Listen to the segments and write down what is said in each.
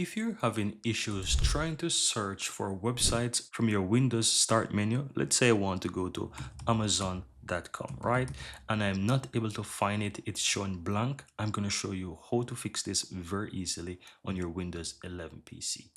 If you're having issues trying to search for websites from your Windows Start menu, let's say I want to go to Amazon.com, right? And I'm not able to find it, it's showing blank. I'm going to show you how to fix this very easily on your Windows 11 PC.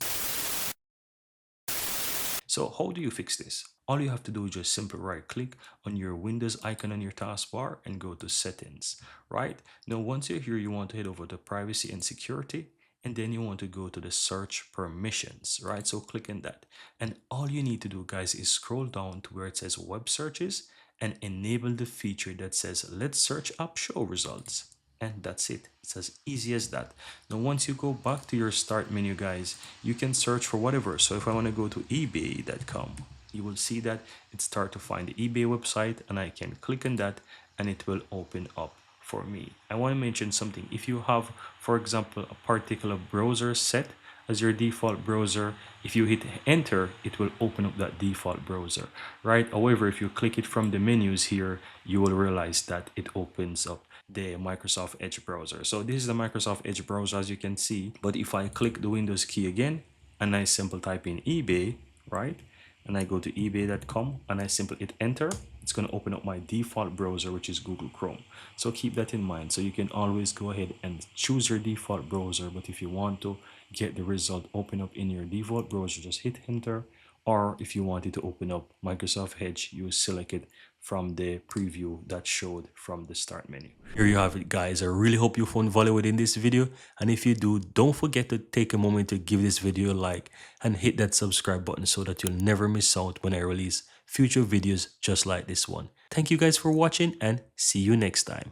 So how do you fix this? All you have to do is just simply right click on your Windows icon on your taskbar and go to settings, right? Now, once you're here, you want to head over to privacy and security, and then you want to go to the search permissions, right? So click on that. And all you need to do, guys, is scroll down to where it says web searches and enable the feature that says let's search up show results. And that's it. It's as easy as that. Now, once you go back to your start menu, guys, you can search for whatever. So if I want to go to ebay.com, you will see that it start to find the eBay website, and I can click on that and it will open up for me. I want to mention something. If you have, for example, a particular browser set as your default browser, if you hit enter, it will open up that default browser, right? However, if you click it from the menus here, you will realize that it opens up the Microsoft Edge browser. So this is the Microsoft Edge browser, as you can see. But if I click the Windows key again and I simply type in eBay, right? And I go to ebay.com and I simply hit enter, it's going to open up my default browser, which is Google Chrome. So keep that in mind. So you can always go ahead and choose your default browser. But if you want to get the result open up in your default browser, just hit enter. Or if you wanted to open up Microsoft Edge, you select it from the preview that showed from the start menu. Here you have it, guys. I really hope you found value within this video. And if you do, don't forget to take a moment to give this video a like and hit that subscribe button so that you'll never miss out when I release future videos just like this one. Thank you guys for watching and see you next time.